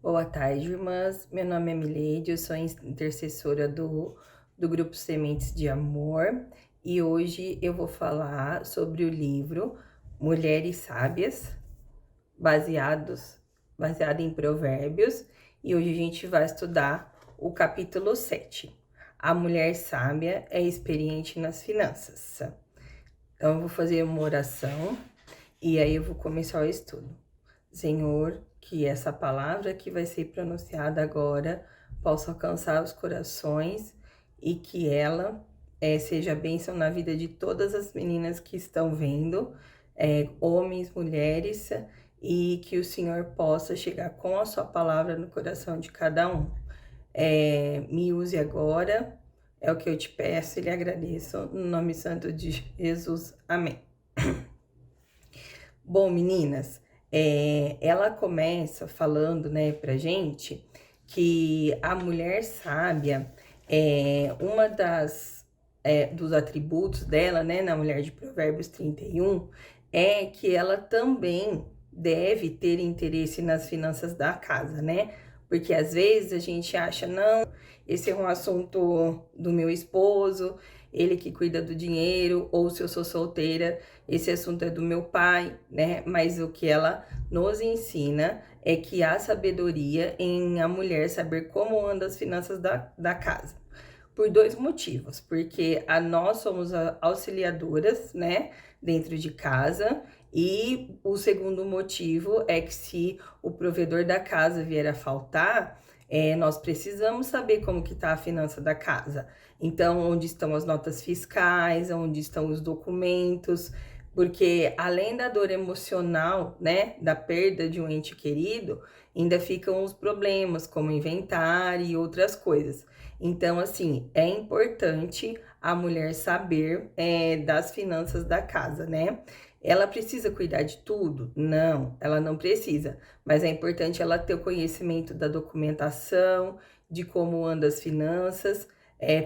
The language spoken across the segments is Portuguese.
Boa tarde, irmãs. Meu nome é Mileide, eu sou intercessora do Grupo Sementes de Amor e hoje eu vou falar sobre o livro Mulheres Sábias, baseado em Provérbios, e hoje a gente vai estudar o capítulo 7. A mulher sábia é experiente nas finanças. Então, eu vou fazer uma oração e aí eu vou começar o estudo. Senhor, que essa palavra que vai ser pronunciada agora possa alcançar os corações e que ela seja bênção na vida de todas as meninas que estão vendo, homens, mulheres, e que o Senhor possa chegar com a sua palavra no coração de cada um. Me use agora, é o que eu te peço e lhe agradeço, no nome santo de Jesus. Amém. Bom, meninas, ela começa falando, né, pra gente que a mulher sábia uma dos atributos dela, né, na mulher de Provérbios 31, é que ela também deve ter interesse nas finanças da casa, né? Porque às vezes a gente acha, não, esse é um assunto do meu esposo, ele que cuida do dinheiro, ou se eu sou solteira, esse assunto é do meu pai, né? Mas o que ela nos ensina é que há sabedoria em a mulher saber como andam as finanças da casa. Por dois motivos, porque nós somos auxiliadoras, né, dentro de casa, e o segundo motivo é que se o provedor da casa vier a faltar, nós precisamos saber como que está a finança da casa. Então, onde estão as notas fiscais, onde estão os documentos, porque além da dor emocional, né, da perda de um ente querido, ainda ficam os problemas, como inventário e outras coisas. Então, assim, é importante a mulher saber das finanças da casa, né? Ela precisa cuidar de tudo? Não, ela não precisa, mas é importante ela ter o conhecimento da documentação, de como andam as finanças,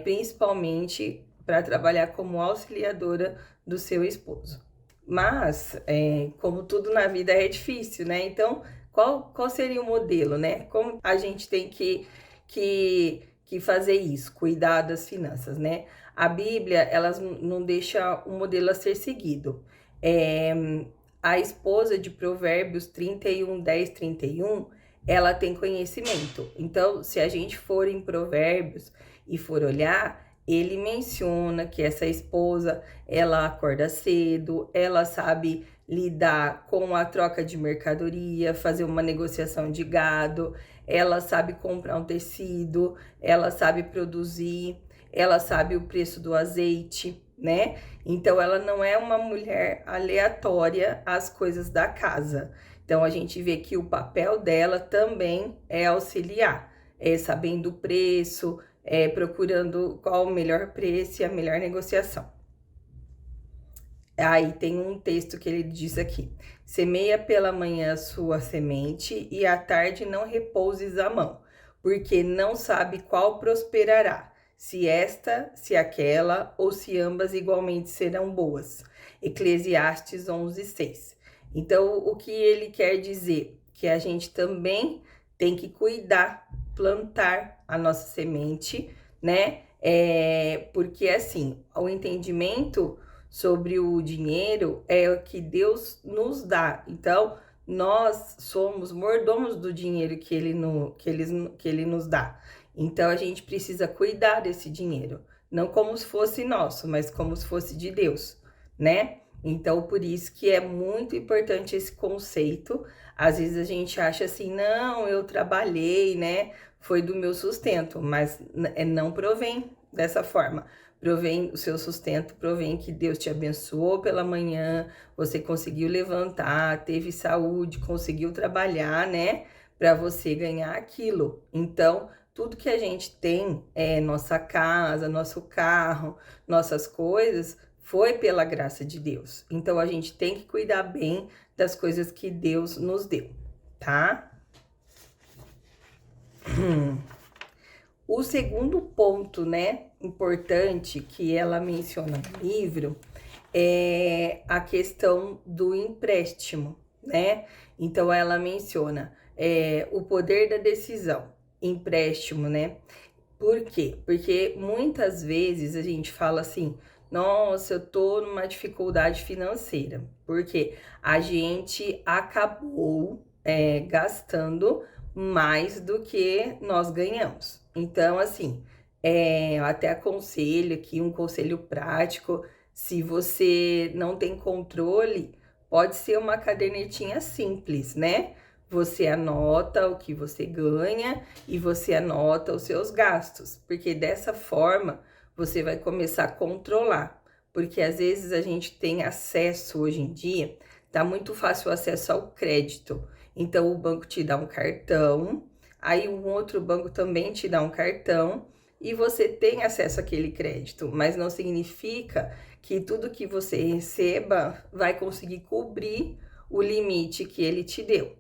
principalmente para trabalhar como auxiliadora do seu esposo. Mas, como tudo na vida é difícil, né? Então, qual seria o modelo, né? Como a gente tem que fazer isso, cuidar das finanças, né? A Bíblia, ela não deixa um modelo a ser seguido. A esposa de Provérbios 31, 10, 31, ela tem conhecimento. Então, se a gente for em Provérbios e for olhar, ele menciona que essa esposa, ela acorda cedo, ela sabe lidar com a troca de mercadoria, fazer uma negociação de gado, ela sabe comprar um tecido, ela sabe produzir, ela sabe o preço do azeite, né? Então, ela não é uma mulher aleatória às coisas da casa. Então, a gente vê que o papel dela também é auxiliar, sabendo o preço, procurando qual o melhor preço e a melhor negociação. Aí tem um texto que ele diz aqui: semeia pela manhã a sua semente e à tarde não repouses a mão, porque não sabe qual prosperará, se esta, se aquela, ou se ambas igualmente serão boas. Eclesiastes 11:6. Então, o que ele quer dizer? Que a gente também tem que cuidar, plantar a nossa semente, né? Porque assim, o entendimento sobre o dinheiro é o que Deus nos dá. Então, nós somos mordomos do dinheiro que ele nos dá. Então, a gente precisa cuidar desse dinheiro, não como se fosse nosso, mas como se fosse de Deus, né? Então, por isso que é muito importante esse conceito. Às vezes a gente acha assim, não, eu trabalhei, né? Foi do meu sustento, mas não provém dessa forma. Provém o seu sustento, provém que Deus te abençoou pela manhã, você conseguiu levantar, teve saúde, conseguiu trabalhar, né? Para você ganhar aquilo. Então, tudo que a gente tem, nossa casa, nosso carro, nossas coisas, foi pela graça de Deus. Então, a gente tem que cuidar bem das coisas que Deus nos deu, tá? O segundo ponto, né, importante que ela menciona no livro é a questão do empréstimo, né? Então ela menciona o poder da decisão, empréstimo, né? Por quê? Porque muitas vezes a gente fala assim, nossa, eu tô numa dificuldade financeira, porque a gente acabou gastando mais do que nós ganhamos. Então, assim, eu até aconselho aqui um conselho prático, se você não tem controle, pode ser uma cadernetinha simples, né? Você anota o que você ganha e você anota os seus gastos, porque dessa forma você vai começar a controlar. Porque às vezes a gente tem acesso hoje em dia, tá muito fácil o acesso ao crédito. Então o banco te dá um cartão, aí um outro banco também te dá um cartão e você tem acesso àquele crédito, mas não significa que tudo que você receba vai conseguir cobrir o limite que ele te deu.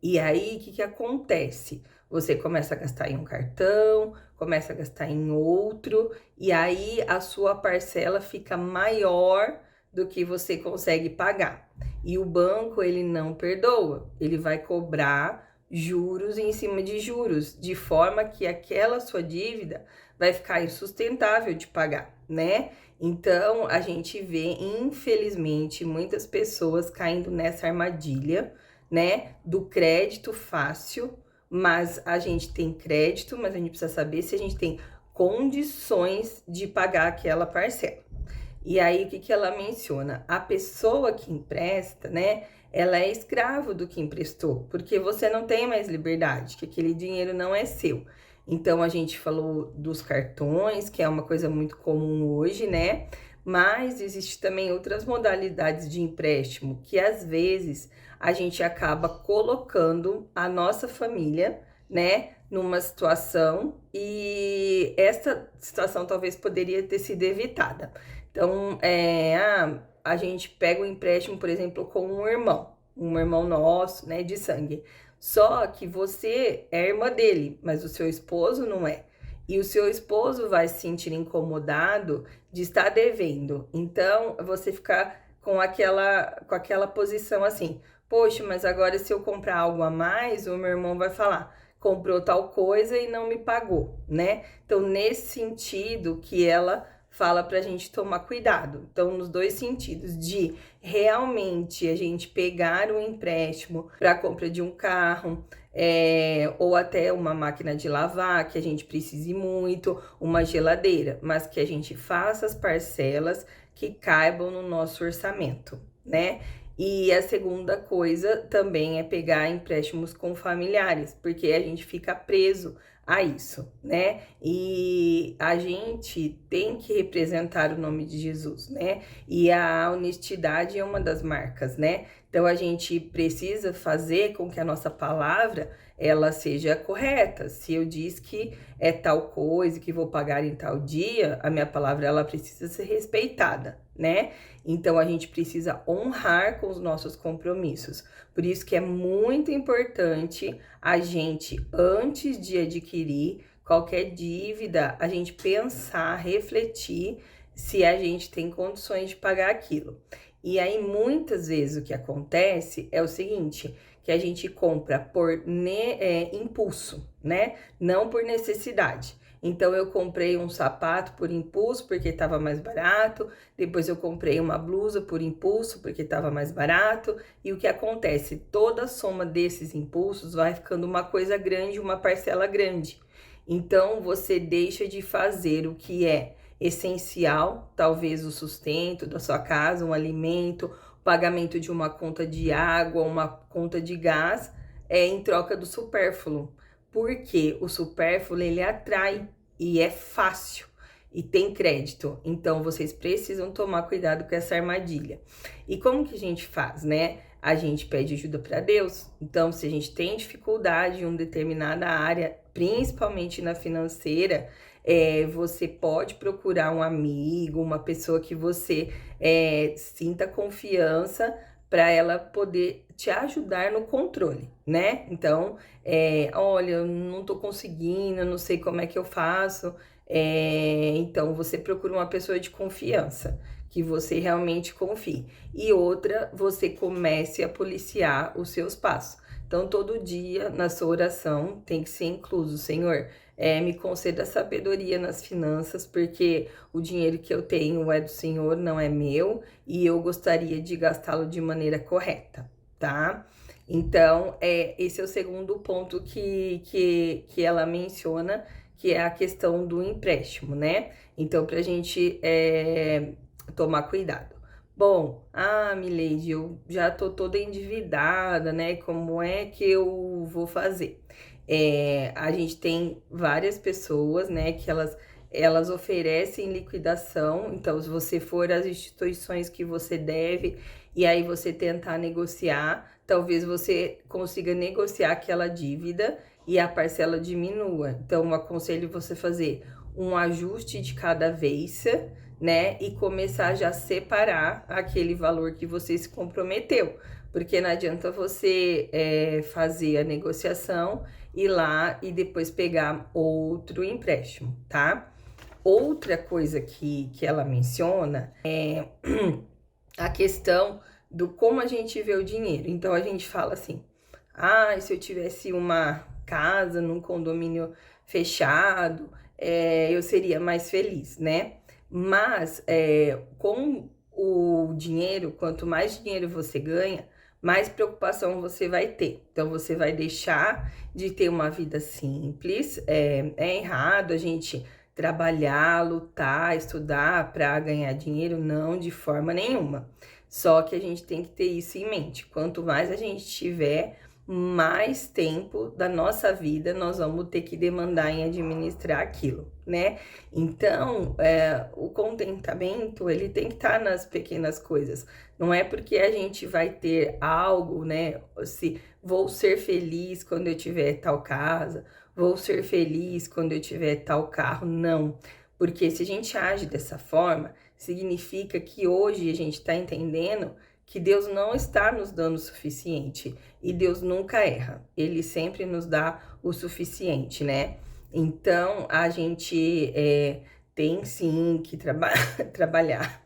E aí, o que acontece? Você começa a gastar em um cartão, começa a gastar em outro, e aí a sua parcela fica maior do que você consegue pagar. E o banco, ele não perdoa, ele vai cobrar juros em cima de juros, de forma que aquela sua dívida vai ficar insustentável de pagar, né? Então, a gente vê, infelizmente, muitas pessoas caindo nessa armadilha, né, do crédito fácil, mas a gente tem crédito, mas a gente precisa saber se a gente tem condições de pagar aquela parcela. E aí, o que ela menciona? A pessoa que empresta, né, ela é escravo do que emprestou, porque você não tem mais liberdade, que aquele dinheiro não é seu. Então, a gente falou dos cartões, que é uma coisa muito comum hoje, né? Mas existe também outras modalidades de empréstimo, que às vezes a gente acaba colocando a nossa família, né, numa situação e essa situação talvez poderia ter sido evitada. Então, a gente pega o empréstimo, por exemplo, com um irmão nosso, né, de sangue. Só que você é irmã dele, mas o seu esposo não é. E o seu esposo vai se sentir incomodado de estar devendo. Então, você fica com aquela posição assim, poxa, mas agora se eu comprar algo a mais, o meu irmão vai falar, comprou tal coisa e não me pagou, né? Então, nesse sentido que ela fala pra gente tomar cuidado. Então, nos dois sentidos, de realmente a gente pegar um empréstimo para a compra de um carro, ou até uma máquina de lavar, que a gente precise muito, uma geladeira, mas que a gente faça as parcelas que caibam no nosso orçamento, né? E a segunda coisa também é pegar empréstimos com familiares, porque a gente fica preso a isso, né? E a gente tem que representar o nome de Jesus, né? E a honestidade é uma das marcas, né? Então a gente precisa fazer com que a nossa palavra ela seja correta. Se eu diz que é tal coisa, que vou pagar em tal dia, a minha palavra ela precisa ser respeitada, né? Então a gente precisa honrar com os nossos compromissos. Por isso que é muito importante a gente, antes de adquirir qualquer dívida, a gente pensar, refletir se a gente tem condições de pagar aquilo. E aí, muitas vezes, o que acontece é o seguinte, que a gente compra por impulso, né? Não por necessidade. Então, eu comprei um sapato por impulso, porque estava mais barato. Depois, eu comprei uma blusa por impulso, porque estava mais barato. E o que acontece? Toda a soma desses impulsos vai ficando uma coisa grande, uma parcela grande. Então, você deixa de fazer o que é essencial, talvez o sustento da sua casa, um alimento, o pagamento de uma conta de água, uma conta de gás, em troca do supérfluo. Porque o supérfluo, ele atrai e é fácil e tem crédito. Então, vocês precisam tomar cuidado com essa armadilha. E como que a gente faz, né? A gente pede ajuda para Deus. Então, se a gente tem dificuldade em uma determinada área, principalmente na financeira, você pode procurar um amigo, uma pessoa que você sinta confiança para ela poder te ajudar no controle, né? Então, olha, eu não tô conseguindo, eu não sei como é que eu faço. Então, você procura uma pessoa de confiança, que você realmente confie. E outra, você comece a policiar os seus passos. Então, todo dia na sua oração tem que ser incluso, Senhor, me conceda sabedoria nas finanças, porque o dinheiro que eu tenho é do Senhor, não é meu, e eu gostaria de gastá-lo de maneira correta, tá? Então, esse é o segundo ponto que ela menciona, que é a questão do empréstimo, né? Então, pra gente tomar cuidado. Bom, Mileide, eu já tô toda endividada, né? Como é que eu vou fazer? A gente tem várias pessoas, né, que elas oferecem liquidação. Então, se você for às instituições que você deve e aí você tentar negociar, talvez você consiga negociar aquela dívida e a parcela diminua. Então, eu aconselho você fazer um ajuste de cada vez, né? E começar já a separar aquele valor que você se comprometeu. Porque não adianta você fazer a negociação, ir lá e depois pegar outro empréstimo, tá? Outra coisa que ela menciona é a questão do como a gente vê o dinheiro. Então, a gente fala assim, se eu tivesse uma casa num condomínio fechado, eu seria mais feliz, né? Mas, com o dinheiro, quanto mais dinheiro você ganha, mais preocupação você vai ter. Então, você vai deixar de ter uma vida simples. É errado a gente trabalhar, lutar, estudar para ganhar dinheiro, não, de forma nenhuma. Só que a gente tem que ter isso em mente. Quanto mais a gente tiver, mais tempo da nossa vida nós vamos ter que demandar em administrar aquilo, né? Então, o contentamento, ele tem que estar nas pequenas coisas. Não é porque a gente vai ter algo, né? Se vou ser feliz quando eu tiver tal casa, vou ser feliz quando eu tiver tal carro. Não. Porque se a gente age dessa forma, significa que hoje a gente está entendendo que Deus não está nos dando o suficiente. E Deus nunca erra. Ele sempre nos dá o suficiente, né? Então, a gente tem sim que trabalhar.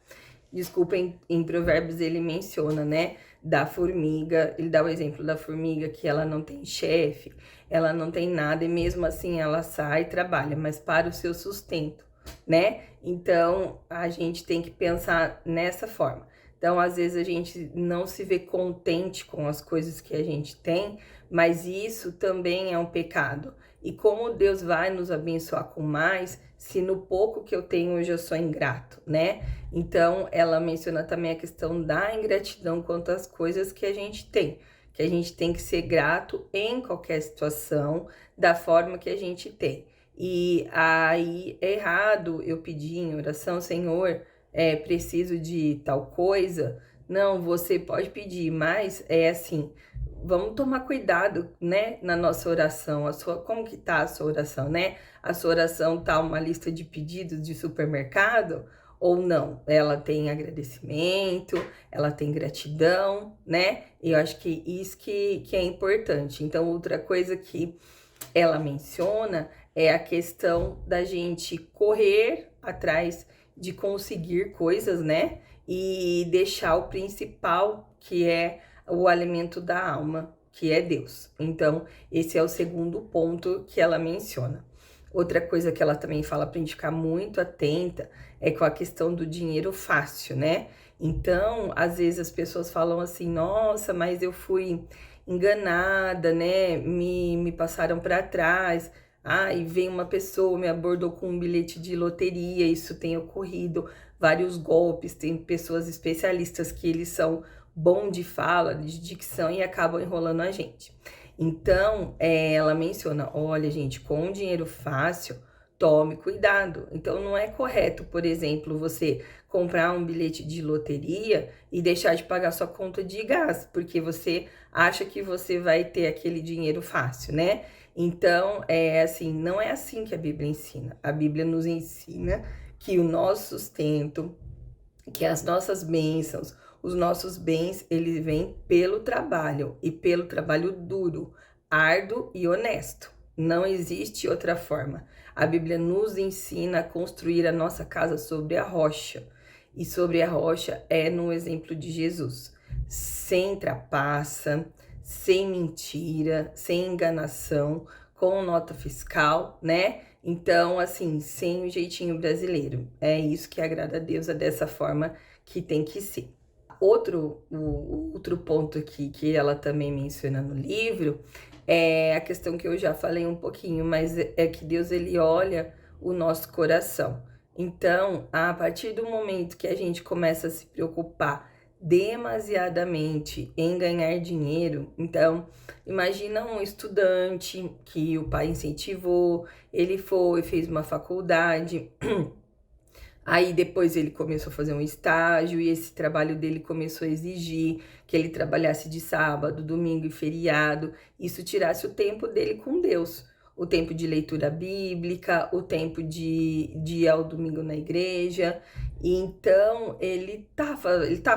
Desculpa, em Provérbios ele menciona, né? Da formiga, ele dá o exemplo da formiga que ela não tem chefe, ela não tem nada e mesmo assim ela sai e trabalha, mas para o seu sustento, né? Então, a gente tem que pensar nessa forma. Então, às vezes a gente não se vê contente com as coisas que a gente tem, mas isso também é um pecado. E como Deus vai nos abençoar com mais, se no pouco que eu tenho hoje eu sou ingrato, né? Então, ela menciona também a questão da ingratidão quanto às coisas que a gente tem. Que a gente tem que ser grato em qualquer situação, da forma que a gente tem. E aí é errado eu pedir em oração, Senhor, preciso de tal coisa. Não, você pode pedir, mas é assim, vamos tomar cuidado, né, na nossa oração. Como que tá a sua oração, né? A sua oração tá uma lista de pedidos de supermercado ou não? Ela tem agradecimento, ela tem gratidão, né? E eu acho que isso que é importante. Então, outra coisa que ela menciona é a questão da gente correr atrás de conseguir coisas, né? E deixar o principal, que é o alimento da alma, que é Deus. Então, esse é o segundo ponto que ela menciona. Outra coisa que ela também fala pra gente ficar muito atenta é com a questão do dinheiro fácil, né? Então, às vezes as pessoas falam assim, nossa, mas eu fui enganada, né? Me passaram para trás. E vem uma pessoa, me abordou com um bilhete de loteria, isso tem ocorrido, vários golpes, tem pessoas especialistas que eles são bom de fala, de dicção e acabam enrolando a gente. Então, ela menciona, olha, gente, com dinheiro fácil, tome cuidado. Então, não é correto, por exemplo, você comprar um bilhete de loteria e deixar de pagar sua conta de gás, porque você acha que você vai ter aquele dinheiro fácil, né? Então, não é assim que a Bíblia ensina. A Bíblia nos ensina que o nosso sustento, que as nossas bênçãos, os nossos bens, eles vêm pelo trabalho e pelo trabalho duro, árduo e honesto. Não existe outra forma. A Bíblia nos ensina a construir a nossa casa sobre a rocha. E sobre a rocha é no exemplo de Jesus. Sem trapaça, sem mentira, sem enganação, com nota fiscal, né? Então, assim, sem o jeitinho brasileiro. É isso que agrada a Deus, é dessa forma que tem que ser. Outro ponto aqui que ela também menciona no livro é a questão que eu já falei um pouquinho, mas é que Deus, ele olha o nosso coração. Então, a partir do momento que a gente começa a se preocupar demasiadamente em ganhar dinheiro, então, imagina um estudante que o pai incentivou, ele foi, fez uma faculdade, aí depois ele começou a fazer um estágio e esse trabalho dele começou a exigir que ele trabalhasse de sábado, domingo e feriado. Isso tirasse o tempo dele com Deus. O tempo de leitura bíblica, o tempo de ir ao domingo na igreja. E então ele tá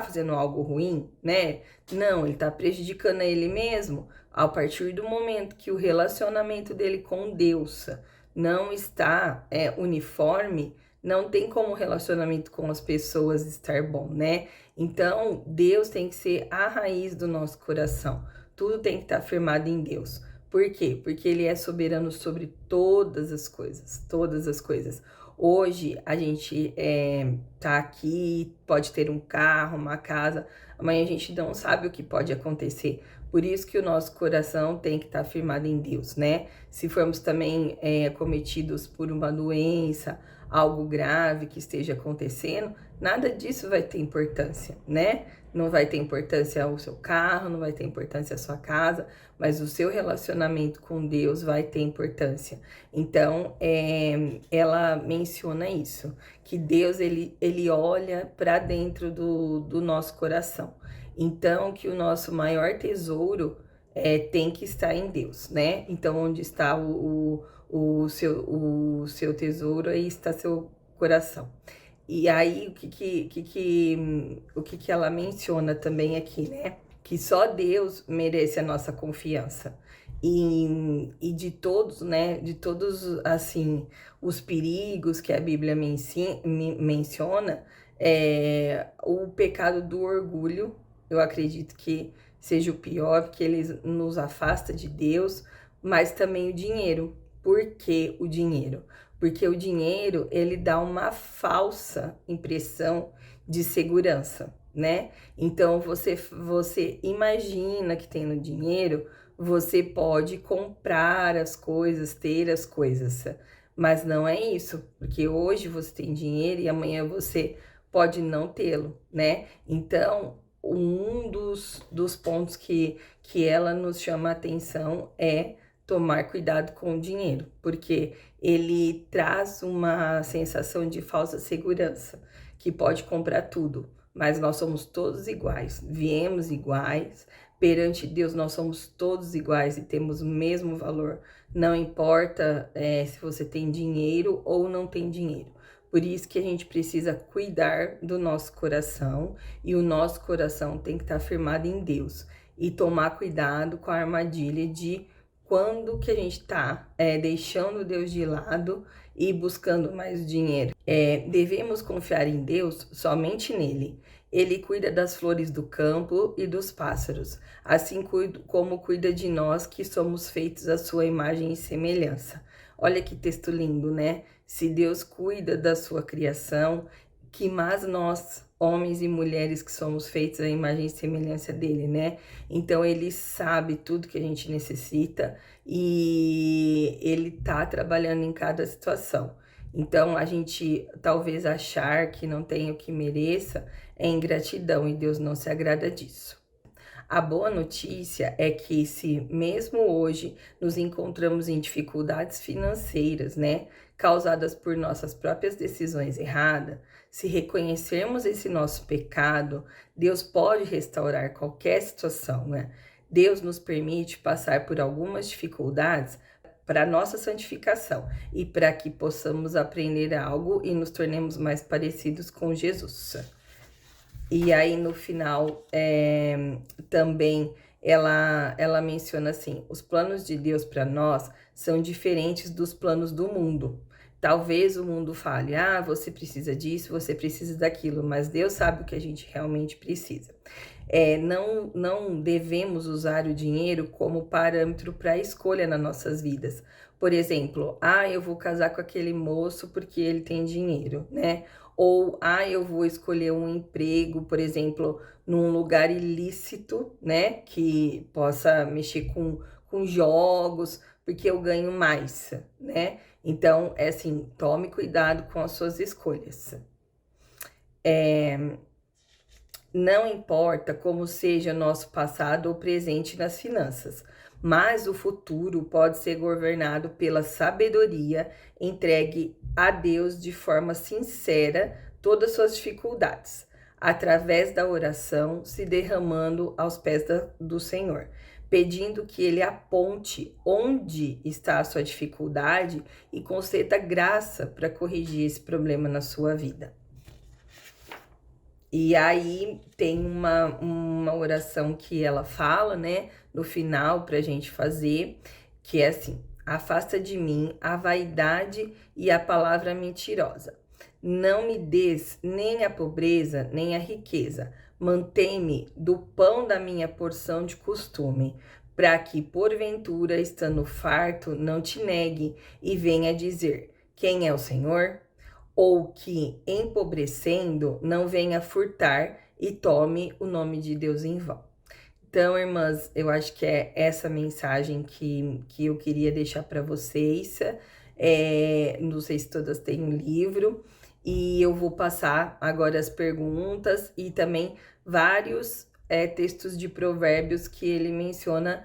fazendo algo ruim, né? Não, ele tá prejudicando a ele mesmo. A partir do momento que o relacionamento dele com Deus não está uniforme, não tem como o relacionamento com as pessoas estar bom, né? Então, Deus tem que ser a raiz do nosso coração. Tudo tem que estar firmado em Deus. Por quê? Porque Ele é soberano sobre todas as coisas, todas as coisas. Hoje, a gente tá aqui, pode ter um carro, uma casa, amanhã a gente não sabe o que pode acontecer. Por isso que o nosso coração tem que estar firmado em Deus, né? Se formos também cometidos por uma doença, algo grave que esteja acontecendo, nada disso vai ter importância, né? Não vai ter importância o seu carro, não vai ter importância a sua casa, mas o seu relacionamento com Deus vai ter importância. Então, ela menciona isso, que Deus, ele olha para dentro do nosso coração. Então, que o nosso maior tesouro tem que estar em Deus, né? Então, onde está o seu tesouro, aí está seu coração. E aí, o que ela menciona também aqui, né? Que só Deus merece a nossa confiança. E de todos, né? De todos, assim, os perigos que a Bíblia menciona, o pecado do orgulho, eu acredito que seja o pior, porque ele nos afasta de Deus, mas também o dinheiro. Por que o dinheiro? Porque o dinheiro, ele dá uma falsa impressão de segurança, né? Então, você imagina que tendo dinheiro, você pode comprar as coisas, ter as coisas, mas não é isso, porque hoje você tem dinheiro e amanhã você pode não tê-lo, né? Então, um dos pontos que ela nos chama a atenção é tomar cuidado com o dinheiro, porque ele traz uma sensação de falsa segurança, que pode comprar tudo, mas nós somos todos iguais, viemos iguais, perante Deus nós somos todos iguais e temos o mesmo valor, não importa se você tem dinheiro ou não tem dinheiro. Por isso que a gente precisa cuidar do nosso coração, e o nosso coração tem que estar firmado em Deus, e tomar cuidado com a armadilha de quando que a gente está deixando Deus de lado e buscando mais dinheiro. Devemos confiar em Deus, somente nele. Ele cuida das flores do campo e dos pássaros, assim como cuida de nós que somos feitos à sua imagem e semelhança. Olha que texto lindo, né? Se Deus cuida da sua criação, que mais nós, homens e mulheres que somos feitos à imagem e semelhança dele, né? Então, ele sabe tudo que a gente necessita e ele tá trabalhando em cada situação. Então, a gente talvez achar que não tem o que mereça é ingratidão, e Deus não se agrada disso. A boa notícia é que se mesmo hoje nos encontramos em dificuldades financeiras, né, causadas por nossas próprias decisões erradas, se reconhecermos esse nosso pecado, Deus pode restaurar qualquer situação, né? Deus nos permite passar por algumas dificuldades para nossa santificação e para que possamos aprender algo e nos tornemos mais parecidos com Jesus. E aí no final também ela menciona assim: os planos de Deus para nós são diferentes dos planos do mundo. Talvez o mundo fale, você precisa disso, você precisa daquilo, mas Deus sabe o que a gente realmente precisa. Não devemos usar o dinheiro como parâmetro para a escolha nas nossas vidas. Por exemplo, eu vou casar com aquele moço porque ele tem dinheiro, né? Ou, eu vou escolher um emprego, por exemplo, num lugar ilícito, né? Que possa mexer com jogos, porque eu ganho mais, né? Então, é assim, tome cuidado com as suas escolhas. Não importa como seja nosso passado ou presente nas finanças, mas o futuro pode ser governado pela sabedoria entregue a Deus de forma sincera todas suas dificuldades, através da oração, se derramando aos pés do Senhor, pedindo que Ele aponte onde está a sua dificuldade e conceda graça para corrigir esse problema na sua vida. E aí tem uma oração que ela fala, né, no final pra gente fazer, que é assim: afasta de mim a vaidade e a palavra mentirosa. Não me des nem a pobreza, nem a riqueza. Mantém-me do pão da minha porção de costume, para que, porventura, estando farto, não te negue e venha dizer: quem é o Senhor? Ou que, empobrecendo, não venha furtar e tome o nome de Deus em vão. Então, irmãs, eu acho que é essa mensagem que eu queria deixar para vocês. Não sei se todas têm um livro, e eu vou passar agora as perguntas e também vários textos de provérbios que ele menciona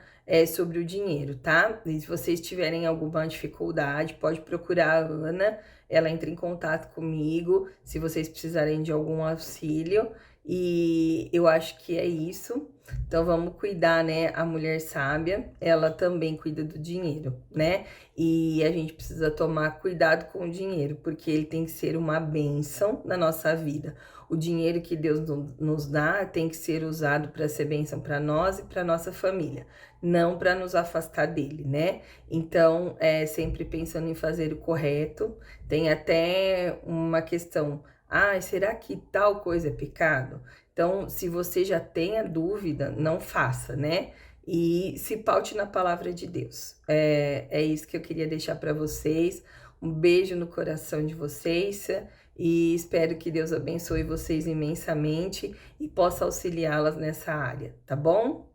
sobre o dinheiro, tá? E se vocês tiverem alguma dificuldade, pode procurar a Ana, ela entra em contato comigo, se vocês precisarem de algum auxílio, e eu acho que é isso. Então, vamos cuidar, né? A mulher sábia, ela também cuida do dinheiro, né? E a gente precisa tomar cuidado com o dinheiro, porque ele tem que ser uma bênção na nossa vida. O dinheiro que Deus nos dá tem que ser usado para ser bênção para nós e para nossa família, não para nos afastar dele, né? Então, sempre pensando em fazer o correto. Tem até uma questão: será que tal coisa é pecado? Então, se você já tem a dúvida, não faça, né? E se paute na palavra de Deus. É isso que eu queria deixar para vocês. Um beijo no coração de vocês e espero que Deus abençoe vocês imensamente e possa auxiliá-las nessa área, tá bom?